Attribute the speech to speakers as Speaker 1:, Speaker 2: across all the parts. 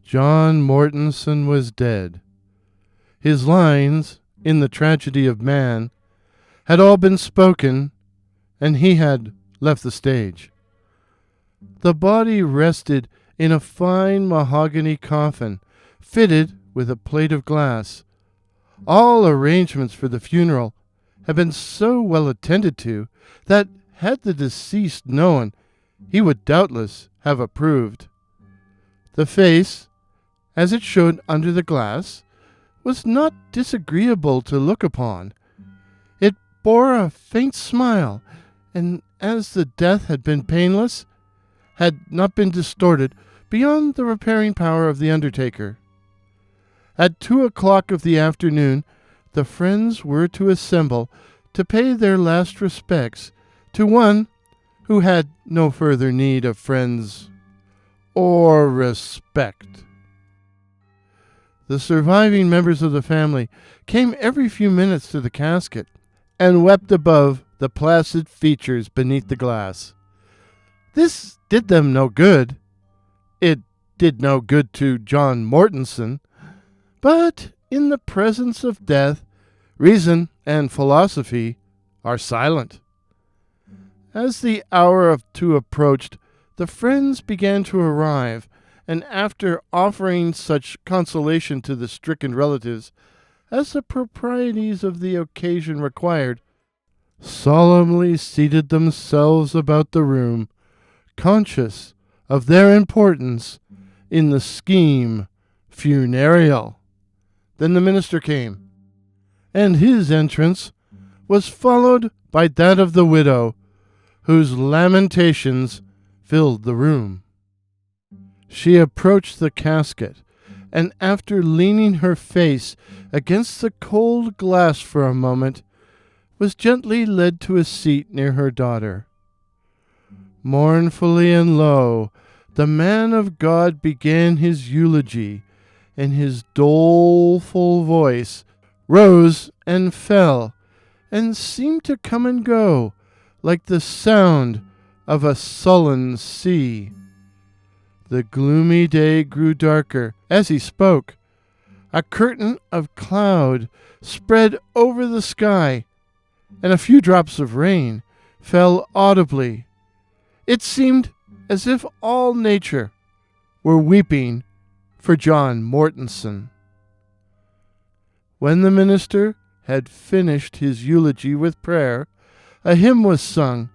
Speaker 1: John Mortenson was dead. His lines, in the tragedy of man, had all been spoken, and he had left the stage. The body rested in a fine mahogany coffin, fitted with a plate of glass. All arrangements for the funeral had been so well attended to that, had the deceased known, he would doubtless have approved. The face, as it showed under the glass, was not disagreeable to look upon. It bore a faint smile, and as the death had been painless, had not been distorted beyond the repairing power of the undertaker. At 2:00 of the afternoon, the friends were to assemble to pay their last respects to one who had no further need of friends or respect. The surviving members of the family came every few minutes to the casket and wept above the placid features beneath the glass. This did them no good. It did no good to John Mortenson, but in the presence of death, reason and philosophy are silent. As the hour of 2 approached, the friends began to arrive, and after offering such consolation to the stricken relatives as the proprieties of the occasion required, solemnly seated themselves about the room, conscious of their importance in the scheme funereal. Then the minister came, and his entrance was followed by that of the widow, whose lamentations filled the room. She approached the casket, and after leaning her face against the cold glass for a moment, was gently led to a seat near her daughter. Mournfully and low, the man of God began his eulogy, and his doleful voice rose and fell, and seemed to come and go, like the sound of a sullen sea. The gloomy day grew darker as he spoke. A curtain of cloud spread over the sky, and a few drops of rain fell audibly. It seemed as if all nature were weeping for John Mortenson. When the minister had finished his eulogy with prayer, a hymn was sung,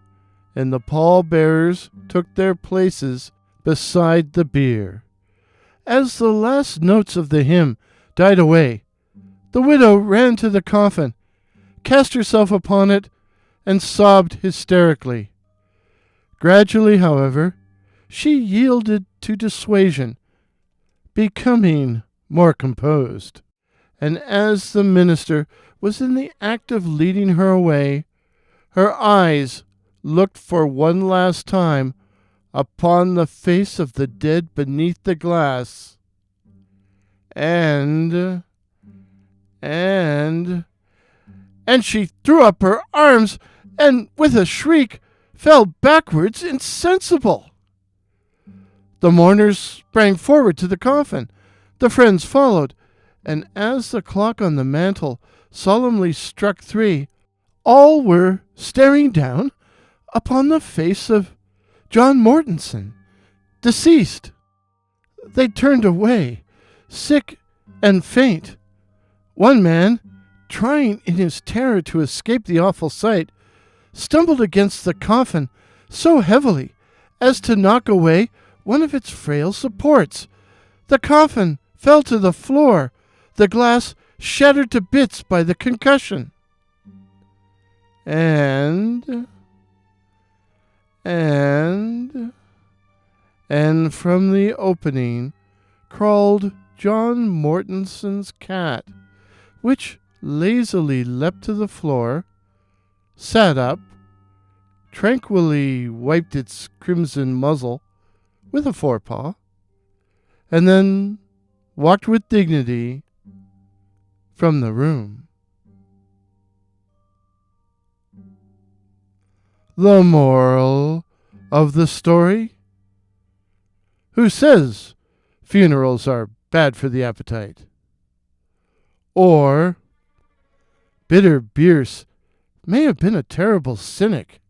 Speaker 1: and the pallbearers took their places beside the bier. As the last notes of the hymn died away, the widow ran to the coffin, cast herself upon it, and sobbed hysterically. Gradually, however, she yielded to dissuasion, becoming more composed, and as the minister was in the act of leading her away, her eyes looked for one last time upon the face of the dead beneath the glass, and she threw up her arms and, with a shriek, fell backwards insensible. The mourners sprang forward to the coffin. The friends followed, and as the clock on the mantel solemnly struck 3, all were staring down upon the face of John Mortenson, deceased. They turned away, sick and faint. One man, trying in his terror to escape the awful sight, stumbled against the coffin so heavily as to knock away one of its frail supports. The coffin fell to the floor, the glass shattered to bits by the concussion. And from the opening crawled John Mortenson's cat, which lazily leapt to the floor, sat up, tranquilly wiped its crimson muzzle with a forepaw, and then walked with dignity from the room. The moral of the story? Who says Funerals are bad for the appetite. Or, Bitter Bierce may have been a terrible cynic,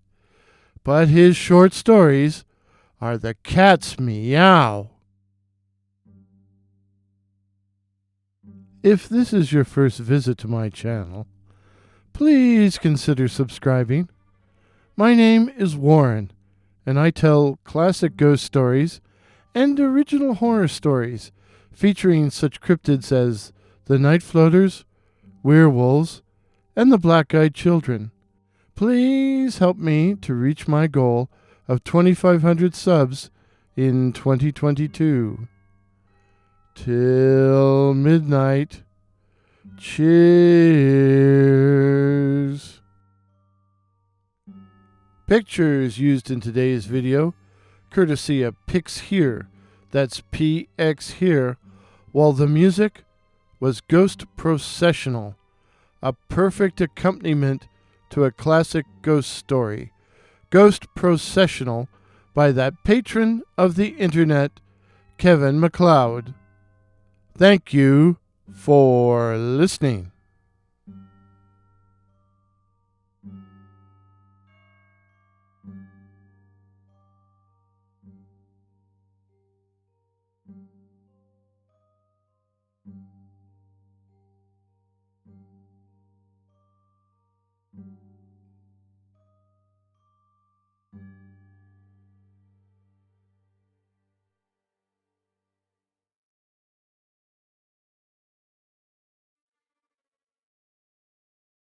Speaker 1: but his short stories are the cat's meow. If this is your first visit to my channel, please consider subscribing. My name is Warren, and I tell classic ghost stories and original horror stories featuring such cryptids as the Night Floaters, werewolves, and the Black-Eyed Children. Please help me to reach my goal of 2,500 subs in 2022. Till midnight. Cheers. Pictures used in today's video, courtesy of Pix Here, that's PX Here, while the music was Ghost Processional, a perfect accompaniment to a classic ghost story. Ghost Processional by that patron of the internet, Kevin MacLeod. Thank you for listening.